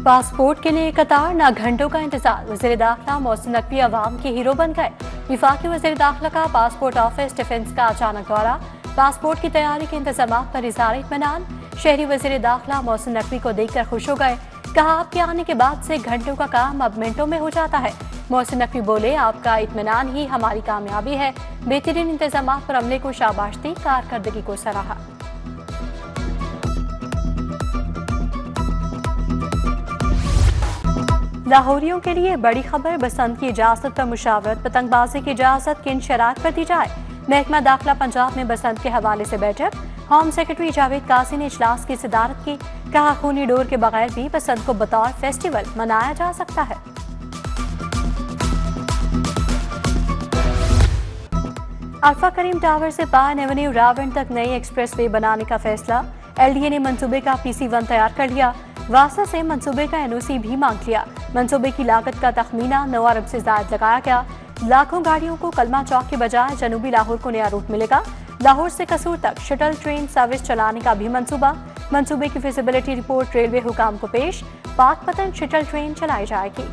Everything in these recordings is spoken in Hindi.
पासपोर्ट के लिए कतार ना घंटों का इंतजार। वज़ीर दाखिला मोहसिन नकवी अवाम के हीरो बन गए। विफाकी वज़ीर दाखिला का पासपोर्ट ऑफिस डिफेंस का अचानक दौरा। पासपोर्ट की तैयारी के इंतजाम पर इज़हार इत्मीनान। शहरी वज़ीर दाखिला मोहसिन नकवी को देखकर खुश हो गए। कहा, आपके आने के बाद से घंटों का काम अब मिनटों में हो जाता है। मोहसिन नकवी बोले, आपका इत्मीनान ही हमारी कामयाबी है। बेहतरीन इंतजाम पर अमले को शाबाश दी, कारकर्दगी को सराहा। लाहौरियों के लिए बड़ी खबर, बसंत की इजाजत पर मुशावरत। पतंगबाजी की इजाजत किन शराइत पर दी जाए। महकमा दाखिला पंजाब में बसंत के हवाले से बैठक। होम सेक्रेटरी जावेद काजी ने इजलास की सदारत की। कहा, खूनी डोर के बगैर भी बसंत को बतौर फेस्टिवल मनाया जा सकता है। अल्फा करीम टावर से पाइन एवेन्यू रावण तक नई एक्सप्रेसवे बनाने का फैसला। LDA ने मंसूबे का PC1 तैयार कर लिया। वासा से मंसूबे का NOC भी मांग लिया। मंसूबे की लागत का तखमीना 9 अरब से ज्यादा लगाया गया। लाखों गाड़ियों को कलमा चौक के बजाय जनूबी लाहौर को नया रूट मिलेगा। लाहौर से कसूर तक शटल ट्रेन सर्विस चलाने का भी मंसूबा। मंसूबे की फिजिबिलिटी रिपोर्ट रेलवे हुकाम को पेश। पाकपतन शटल ट्रेन चलाई जाएगी।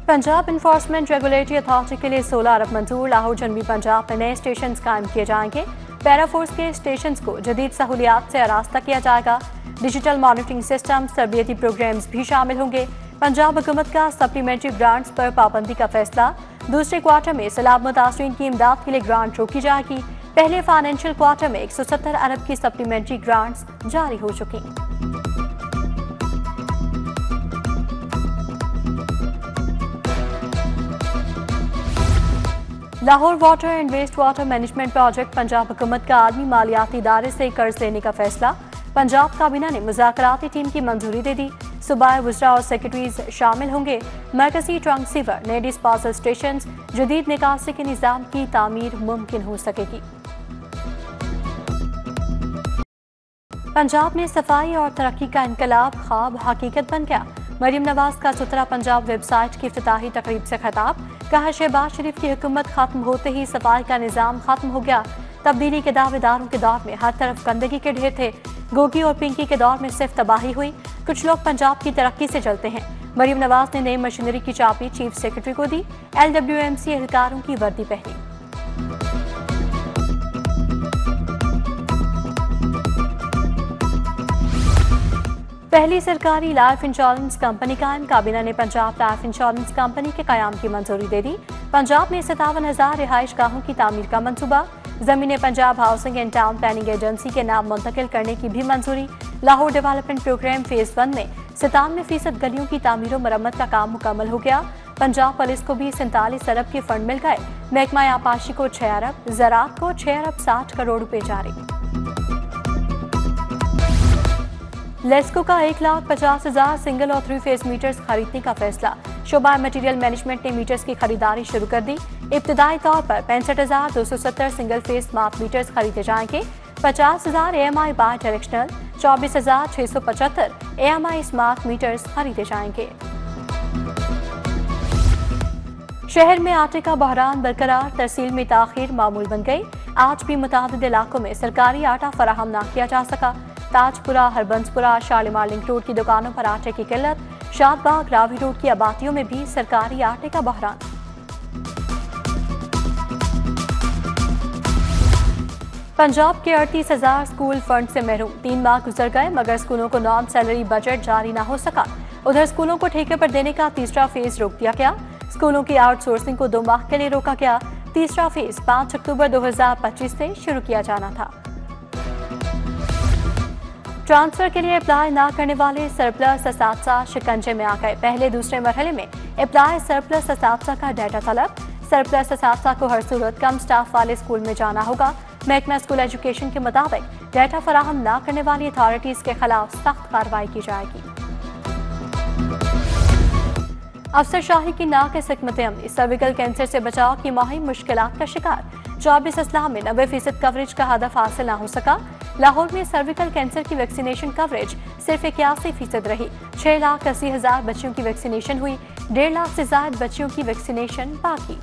पंजाब इन्फोर्समेंट रेगुलेटरी अथॉरिटी के लिए 16 अरब मंजूर। लाहौर जनूबी पंजाब में नए स्टेशन कायम किए जाएंगे। पैराफोर्स के स्टेशन को जदीद सहूलियात से आरास्ता किया जाएगा। डिजिटल मॉनिटरिंग सिस्टम, तरबियती प्रोग्राम्स भी शामिल होंगे। पंजाब हुकूमत का सप्लीमेंट्री ग्रांट्स पर पाबंदी का फैसला। दूसरे क्वार्टर में सैलाब मुतासरीन की इमदाद के लिए ग्रांट रोकी जाएगी। पहले फाइनेंशियल क्वार्टर में 170 अरब की सप्लीमेंट्री ग्रांट्स जारी हो चुकी। Lahore water and waste water management project Punjab हुकूमत का आलमी मालियाती इदारे से कर्ज लेने का फैसला। पंजाब काबीना ने मुज़ाकराती टीम की मंजूरी दे दी। सूबाई वज़रा और सेक्रेटरीज शामिल होंगे। मरकजी ट्रंक सीवर, नए डिस्पोजल स्टेशन, जदीद निकासी के निज़ाम की तामीर मुमकिन हो सकेगी। पंजाब में सफाई और तरक्की का इनकलाब ख्वाब हकीकत बन गया। मरीम नवाज का सुथरा पंजाब वेबसाइट की इफ्तिताही तकरीब से खिताब। कहा, शहबाज शरीफ की हुकूमत खत्म होते ही सफाई का निज़ाम खत्म हो गया। तब्दीली के दावेदारों के दौर में हर तरफ गंदगी के ढेर थे। गोगी और पिंकी के दौर में सिर्फ तबाही हुई। कुछ लोग पंजाब की तरक्की से जलते हैं। मरीम नवाज ने नई मशीनरी की चाबी चीफ सेक्रेटरी को दी। LWMC एहलकारों की वर्दी पहनी। पहली सरकारी लाइफ इंश्योरेंस कंपनी कायम। काबीना ने पंजाब लाइफ इंश्योरेंस कंपनी के कयाम की मंजूरी दे दी। पंजाब में 57,000 रिहाइश गाहों की तामीर का मंसूबा। जमीन Punjab housing and town planning agency के नाम मुंतकिल करने की भी मंजूरी। लाहौर डेवलपमेंट प्रोग्राम फेज 1 में 97% गलियों की तामीर और मरम्मत का काम मुकम्मल हो गया। पंजाब पुलिस को भी 47 अरब के फंड मिल गए। महकमा आपाशी को 6 अरब, ज़राअत को 6 अरब 60 करोड़ रुपए जारी। लेस्को का 1,50,000 सिंगल और 3 फेज मीटर्स खरीदने का फैसला। शोबा मटेरियल मैनेजमेंट ने मीटर्स की खरीदारी शुरू कर दी। इब्तदाई तौर पर 65,270 सिंगल फेज स्मार्ट मीटर्स खरीदे जाएंगे। 50,000 AMI by directional, 24,675 AMI smart meters खरीदे जाएंगे। शहर में आटे का बहरान बरकरार, तरसील में ताखीर मामूल बन गई। आज भी मुताबिद इलाकों में सरकारी आटा फराहम न किया जा सका। ताजपुरा, हरबंसपुरा, शालीमार लिंक रोड की दुकानों पर आटे की किल्लत। शादबाग, रावी रोड की आबादियों में भी सरकारी आटे का बहरान। पंजाब के 38,000 स्कूल फंड से महरूम। 3 माह गुजर गए मगर स्कूलों को नॉन सैलरी बजट जारी न हो सका। उधर स्कूलों को ठेके पर देने का तीसरा फेज रोक दिया गया। स्कूलों की आउटसोर्सिंग को 2 माह के लिए रोका गया। तीसरा फेज 5 अक्टूबर 2025 से शुरू किया जाना था। ट्रांसफर के लिए अप्लाई न करने वाले सरप्लस असातिज़ा शिकंजे में आ गए। पहले दूसरे मरहले में अप्लाई सरप्लस असातिज़ा का डाटा तलब। सरप्लस असातिज़ा को हर सूरत कम स्टाफ वाले स्कूल में जाना होगा। महकमा स्कूल एजुकेशन के मुताबिक डाटा फराहम न करने वाली अथॉरिटीज के खिलाफ सख्त कार्रवाई की जाएगी। अफसरशाही की नाक़िस हिकमत अमली, सर्विकल कैंसर से बचाव की मुहिम मुश्किलात का शिकार। 24 अजला में 90% कवरेज का हदफ हासिल न हो सका। लाहौर में सर्विकल कैंसर की वैक्सीनेशन कवरेज सिर्फ 81% रही। 6,80,000 बच्चियों की वैक्सीनेशन हुई। 1.5 लाख से ज्यादा बच्चियों की वैक्सीनेशन बाकी।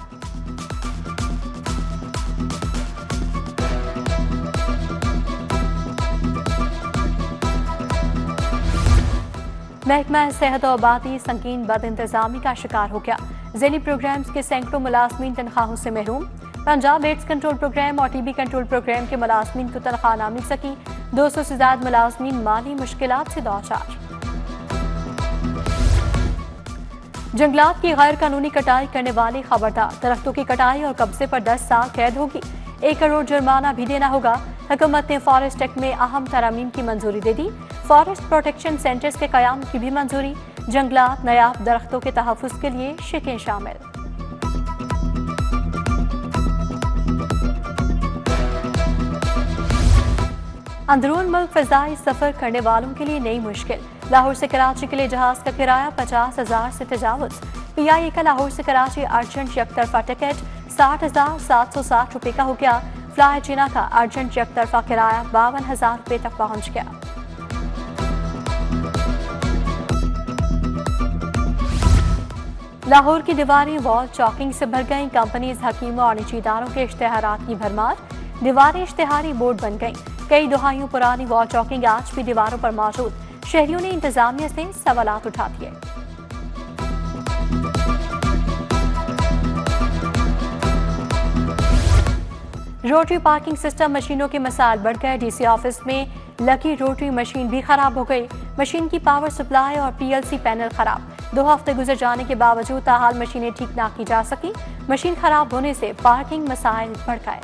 महकमा सेहत और आबादी संकीन बद इंतजामी का शिकार हो गया। ज़ैली प्रोग्राम्स के सैकड़ों मुलाजमीन तनख्वाहों से महरूम। पंजाब एड्स कंट्रोल प्रोग्राम और टीबी कंट्रोल प्रोग्राम के मुलाजमीन को तनख्वाह ना मिल सकी। 200 से ज्यादा मुलाजमीन माली मुश्किलात से दौचार। जंगलात की गैर कानूनी कटाई करने वाले खबरदार, दरख्तों की कटाई और कब्जे पर 10 साल कैद होगी। 1 करोड़ जुर्माना भी देना होगा। हुकूमत ने फॉरेस्ट एक्ट में अहम तरमीम की मंजूरी दे दी। फॉरेस्ट प्रोटेक्शन सेंटर्स के कयाम की भी मंजूरी। जंगलात नायाब दरख्तों के तहफ़्फ़ुज़ के लिए शिकें शामिल। अंदरून मुल्क फ़ज़ाई सफ़र करने वालों के लिए नई मुश्किल। लाहौर से कराची के लिए जहाज का किराया 50,000 से तजावुज़। PIA का लाहौर से कराची अर्जेंट यकतरफा टिकट 60,760 रुपये का हो गया। फ्लाई चीना का अर्जेंट यकतरफा किराया 52,000 रुपये तक पहुँच गया। लाहौर की दीवारें वॉल चॉकिंग से भर गईं। कंपनीज, हकीमों और निजी इदारों के इश्तेहारात की भरमार। दीवारें इश्तेहारी बोर्ड बन गईं। कई दहाइयों पुरानी वॉल चॉकिंग आज भी दीवारों पर मौजूद। शहरियों ने इंतजामिया से सवालात उठा दिए। रोटरी पार्किंग सिस्टम मशीनों के मसाइल बढ़ गए। DC ऑफिस में लगी रोटरी मशीन भी खराब हो गई। मशीन की पावर सप्लाई और PLC पैनल खराब। 2 हफ्ते गुजर जाने के बावजूद ताहाल मशीनें ठीक ना की जा सकी। मशीन खराब होने से पार्किंग मसाइल बढ़ गए।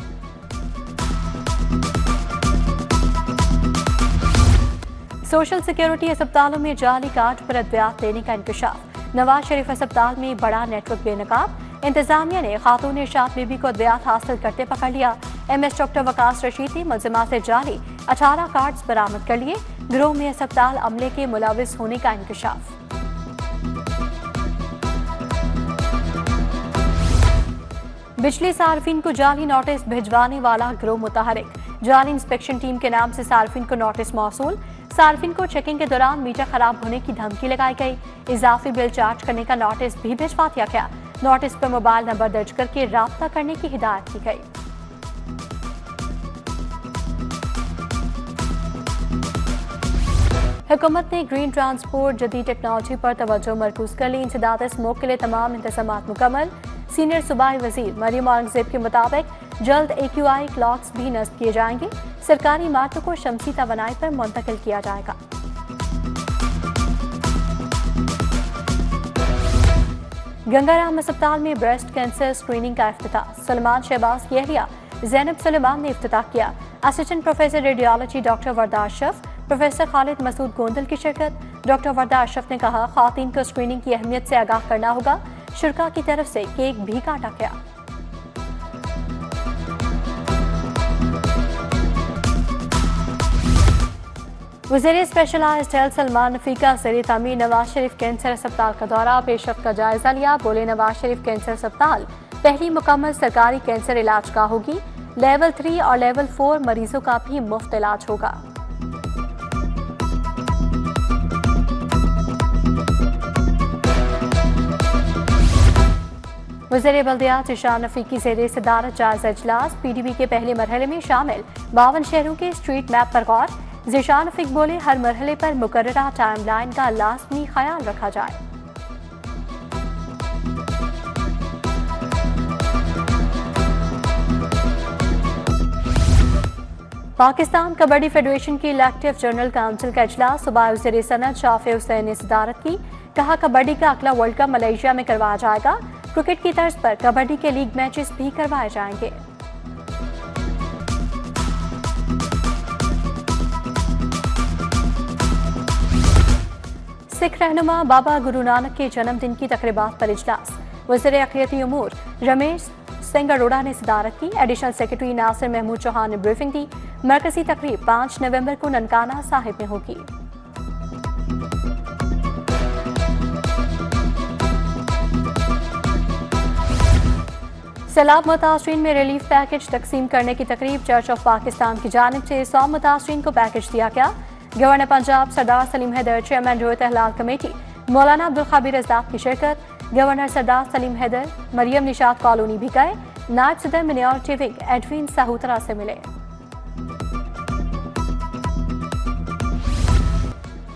सोशल सिक्योरिटी अस्पतालों में जाली कार्ड पर अद्वियात लेने का इंकशाफ। नवाज शरीफ अस्पताल में बड़ा नेटवर्क बेनकाब। इंतजामिया ने खातून इरशाद बीबी को अद्वियात हासिल करते पकड़ लिया। MS डॉक्टर वकास रशीद ने मुलजिमा से जाली 18 कार्ड्स बरामद कर लिए। गिरोह में अस्पताल अमले के मुलविस होने का इंकशाफ। बिजली सार्फिन को जाली नोटिस भिजवाने वाला गिरोह मुतहरिक। जाली इंस्पेक्शन टीम के नाम से सार्फिन को नोटिस मौसूल। सार्फिन को चेकिंग के दौरान मीटर खराब होने की धमकी लगाई गई। इजाफी बिल चार्ज करने का नोटिस भी भिजवा दिया गया। नोटिस पर मोबाइल नंबर दर्ज करके राब्ता करने की हिदायत की गई। हुकूमत ने ग्रीन ट्रांसपोर्ट जदीद टेक्नोलॉजी पर तवज्जो मरकूज कर ली। इंसदाद स्मोक के लिए तमाम इंतजामात मुकम्मल। सीनियर सूबाई वजीर मरियम औरंगजेब के मुताबिक जल्द AQI क्लॉक्स भी नस्ब किए जाएंगे। सरकारी इमारतों को शमसी तवानाई पर मुंतकिल किया जाएगा। गंगाराम अस्पताल में ब्रेस्ट कैंसर स्क्रीनिंग का इफ्तिताह। सलमान शहबाज की अहलिया ज़ैनब सलेमान ने इफ्तिताह किया। असिस्टेंट प्रोफेसर रेडियोलॉजी डॉक्टर वर्दा अशरफ, प्रोफेसर खालिद मसूद गोंदल की शिरकत। डॉक्टर वर्दा अशरफ ने कहा, ख़वातीन को स्क्रीनिंग की अहमियत से आगाह करना होगा। शुरा की तरफ से केक भी काटा गया। वज़ीर स्पेशलाइज्ड हेल्थ सलमान नफ़ी का ज़ेरे तामीर नवाज शरीफ कैंसर अस्पताल का दौरा। पेशरफ्त का जायजा लिया। बोले, नवाज शरीफ कैंसर अस्पताल पहली मुकम्मल सरकारी कैंसर इलाज का होगी। लेवल 3 और लेवल 4 मरीजों का भी मुफ्त इलाज होगा। वज़ीर बल्दियात ज़ीशान नफ़ी की ज़ेरे सदारत जायजा इजलास। PDP के पहले मरहले में शामिल 52 शहरों के स्ट्रीट मैप पर गौर। ज़ीशान नफ़ी बोले, हर मरहले पर मुकर्ररा टाइमलाइन का लाज़मी ख्याल रखा जाए। पाकिस्तान कबड्डी फेडरेशन की इलेक्टिव जनरल काउंसिल का इजलास। सुबह वज़ीर सनत शाफे हुसैन ने सदारत की। कहा, कबड्डी का अगला वर्ल्ड कप मलेशिया में करवाया जाएगा। क्रिकेट की तर्ज पर कबड्डी के लीग मैचेस भी करवाए जाएंगे। सिख रहनुमा बाबा गुरु नानक के जन्मदिन की तकरीबात पर इजलास। वज़ीर अक़लियती उमूर रमेश सिंह अरोड़ा ने सदारत की। एडिशनल सेक्रेटरी नासिर महमूद चौहान ने ब्रीफिंग दी। मरकजी तकरीब 5 नवंबर को ननकाना साहिब में होगी। सैलाब मुतासरीन में रिलीफ पैकेज तकसीम करने की तकरीब। चर्च ऑफ पाकिस्तान की जानिब से 100 मुतासरीन को पैकेज दिया गया। गवर्नर पंजाब सरदार सलीम हैदर, चेयरमैन रोयत अहलाल कमेटी मौलाना अब्दुल खबीर रज़ाक की शिरकत। गवर्नर सरदार सलीम हैदर मरियम निशात कॉलोनी भी गए। नायब सदर मिनियॉरिटी विंग एडविन साहूतरा से मिले।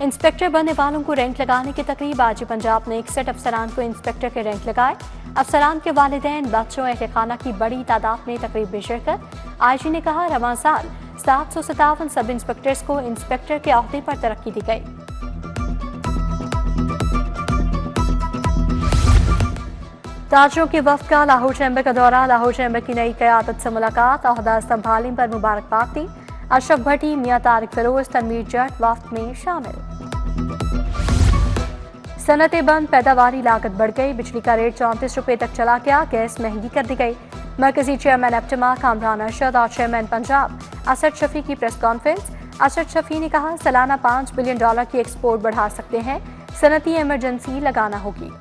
इंस्पेक्टर बनने वालों को रैंक लगाने की तकरीब। आज पंजाब ने 61 अफसरान को इंस्पेक्टर के रैंक लगाए। अफसरान के वालिदैन, बच्चों, अहल खाना की बड़ी तादाद में तकरीब में शिरकत। आईजी ने कहा, रवां साल 757 सब इंस्पेक्टर्स को इंस्पेक्टर के ओहदे पर तरक्की दी गई। ताजरों के वफ्द का लाहौर चैम्बर का दौरा। लाहौर चैम्बर की नई क़यादत से मुलाकात। ओहदा संभालने पर मुबारकबाद दी। अशरफ भट्टी, मियां तारिक फिरोज, तनवीर जट वफ्द में शामिल। सनतें बंद, पैदावारी लागत बढ़ गई। बिजली का रेट 34 रुपये तक चला गया। गैस महंगी कर दी गई। मरकजी चेयरमैन एप्टमा कामरान अरशद और चेयरमैन पंजाब असद शफी की प्रेस कॉन्फ्रेंस। असद शफी ने कहा, सालाना $5 बिलियन की एक्सपोर्ट बढ़ा सकते हैं। सनती इमरजेंसी लगाना होगी।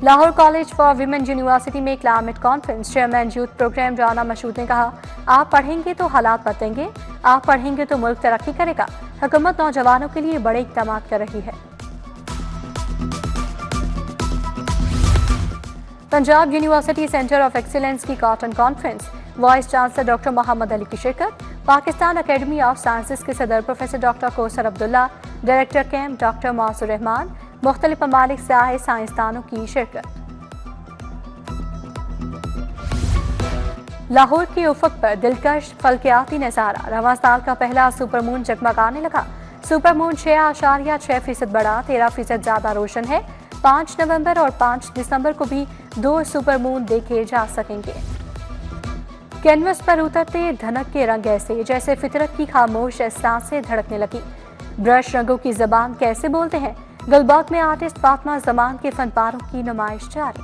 Lahore college for women university में climate conference. Chairman youth programme Rana Mashhood ने कहा, आप पढ़ेंगे तो हालात बदलेंगे, आप पढ़ेंगे तो मुल्क तरक्की करेगा। हुकूमत नौजवानों के लिए बड़े इक़दाम कर रही है। Punjab university centre of excellence की cotton conference. Vice chancellor doctor Mohammad Ali की शिरकत। पाकिस्तान अकेडमी ऑफ साइंसेज के सदर professor doctor Kausar Abdullah, director camp doctor Mausur Rahman, मुख्तलिफ ममालिक से आए साइंसदानों की शिरकत। लाहौर के उफक पर दिलकश फल्कियाती नजारा। रवां साल का पहला सुपरमून जगमगाने लगा। सुपरमून 6.6% बढ़ा, 13% ज्यादा रोशन है। 5 नवंबर और 5 दिसंबर को भी 2 सुपरमून देखे जा सकेंगे। कैनवस पर उतरते धनक के रंग ऐसे जैसे फितरत की खामोश सांसें धड़कने लगी। ब्रश रंगों की जबान कैसे बोलते हैं। गुलबर्ग में आर्टिस्ट फातिमा जमान के फनपारों की नुमाइश जारी।